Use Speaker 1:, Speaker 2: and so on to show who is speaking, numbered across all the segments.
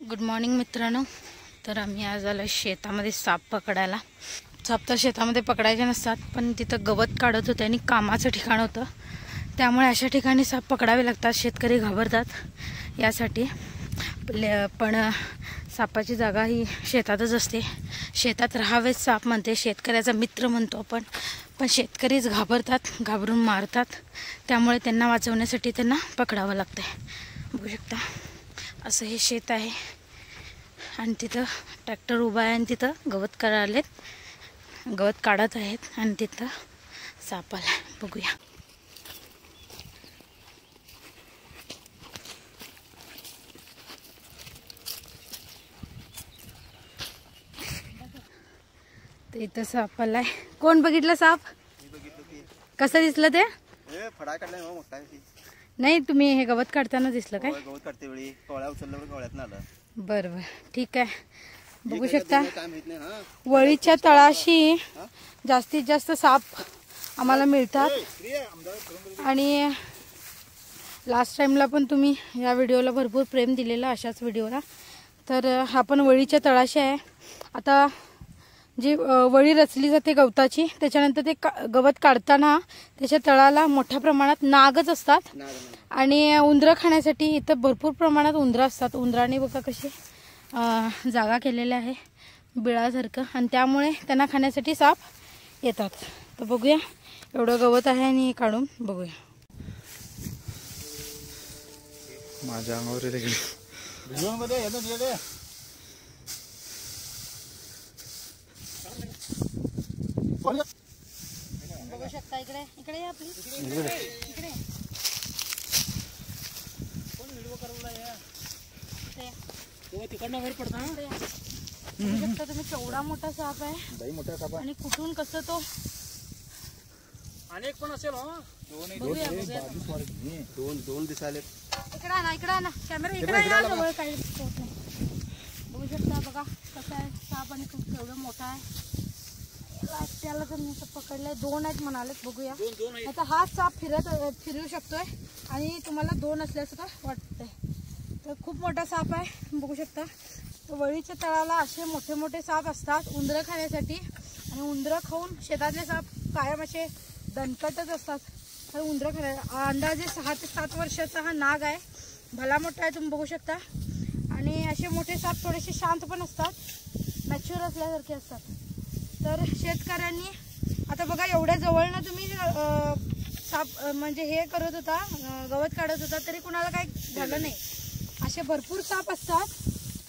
Speaker 1: Good morning मित्रांनो. तर आम्ही आज आलो शेतामध्ये साप पकडायला. साप तर शेतामध्ये पकडायचे नसतात, पण तिथं गवत काढत होते आणि कामाचं ठिकाण होतं, त्यामुळे अशा ठिकाणी साप पकडावे लागतात. शेतकरी घाबरतात यासाठी. पण सापाची जागा ही शेतातच असते. शेतात राहावेच साप म्हणते, शेतकऱ्याचा मित्र म्हणतो आपण. पण शेतकरीच घाबरतात, घाबरून मारतात. त्यामुळे त्यांना वाचवण्यासाठी त्यांना पकडावं लागतं. बघू शकता असं हे शेत आहे आणि तिथं ट्रॅक्टर उभा आहे आणि तिथं गवत काढत आहेत आणि तिथं साप आला. बघूया. तर इथं साप आलाय. कोण बघितलं साप? कसं दिसलं ते?
Speaker 2: फडा काढलाय मोठा.
Speaker 1: नाही, तुम्ही हे गवत काढताना दिसलं काय?
Speaker 2: गवत काढते वेळी कवळ्या उचलल्यावर कवळ्यात आलं.
Speaker 1: बरं बरं, ठीक आहे. बघू शकता वळीच्या तळाशी जास्तीत जास्त साप आम्हाला मिळतात. आणि लास्ट टाइमला पण तुम्ही या व्हिडिओला भरपूर प्रेम दिलेलं, अशाच व्हिडिओला. तर आपण वळीच्या तळाशी आहे. आता जी वळी रचली जाते गवताची, त्याच्यानंतर ते गवत काढताना त्याच्या तळाला मोठ्या प्रमाणात नागच असतात. आणि उंदरं खाण्यासाठी इथं भरपूर प्रमाणात उंदरं असतात. उंदराने बघा कशी जागा केलेली आहे बिळासारखं, आणि त्यामुळे त्यांना खाण्यासाठी साप येतात. तर बघूया, एवढं गवत आहे आणि काढून बघूया.
Speaker 2: माझ्या अंगावर
Speaker 1: बघू शकता. इकडे इकडे आपली इकडे तिकडनं वर पडता. बघू शकता तुम्ही, केवढा मोठा साप आहे आणि कुठून कसं तो अनेक पण असेल.
Speaker 2: दोन दिसाले.
Speaker 1: इकडे ना, इकडे ना, कॅमेरा इकडे या जवळ. काही बघू शकता, बघा कसा आहे साप आणि केवढा मोठा आहे. त्याला तर मी पकडलंय. दोन आहेत म्हणालेत. बघूया. आता हा साप फिरू शकतोय आणि तुम्हाला दोन असल्यासारखं वाटतंय. तर खूप मोठा साप आहे, बघू शकता. तर वळीच्या तळाला असे मोठे मोठे साप असतात उंदरं खाण्यासाठी. आणि उंदरं खाऊन शेतातले साप कायम असे दणकटच असतात. तर उंदरं खाण्या अंदाजे 6 ते 7 वर्षाचा हा नाग आहे. भला मोठा आहे, तुम्ही बघू शकता. आणि असे मोठे साप थोडेसे शांत पण असतात, मॅच्युअर असल्यासारखे असतात. तर शेतकऱ्यांनी आता बघा, एवढ्या जवळनं तुम्ही साप म्हणजे हे करत होता, गवत काढत होता, तरी कुणाला काही झालं नाही. असे भरपूर साप असतात.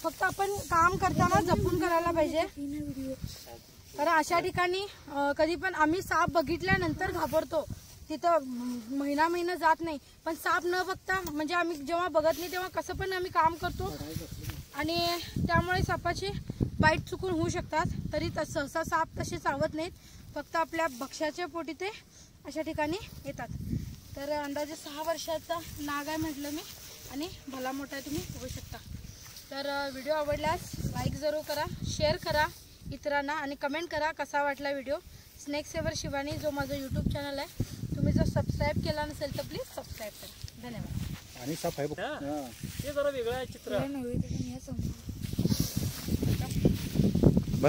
Speaker 1: फक्त आपण काम करताना जपून करायला पाहिजे. कारण अशा ठिकाणी कधी पण आम्ही साप बघितल्यानंतर घाबरतो, तिथं महिना जात नाही. पण साप न बघता, म्हणजे आम्ही जेव्हा बघत नाही तेव्हा कसं पण आम्ही काम करतो आणि त्यामुळे सापाची बाईट चुकून होऊ शकतात. तरी सहसा साप तसे चावत नाहीत, फक्त आपल्या भक्ष्याच्या पोटी ते अशा ठिकाणी येतात. तर अंदाजे 6 वर्षाचा नाग आहे म्हटलं मी, आणि भला मोठा आहे, तुम्ही बघू शकता. तर व्हिडिओ आवडल्यास लाईक जरूर करा, शेअर करा इतरांना, आणि कमेंट करा कसा वाटला व्हिडिओ. स्नेक सेवर शिवानी जो माझा यूट्यूब चॅनल आहे, तुम्ही जर सबस्क्राईब केला नसेल तर प्लीज सबस्क्राईब करा. धन्यवाद.
Speaker 2: आणि साप आहे बघ,
Speaker 3: हे जरा वेगळं आहे चित्र.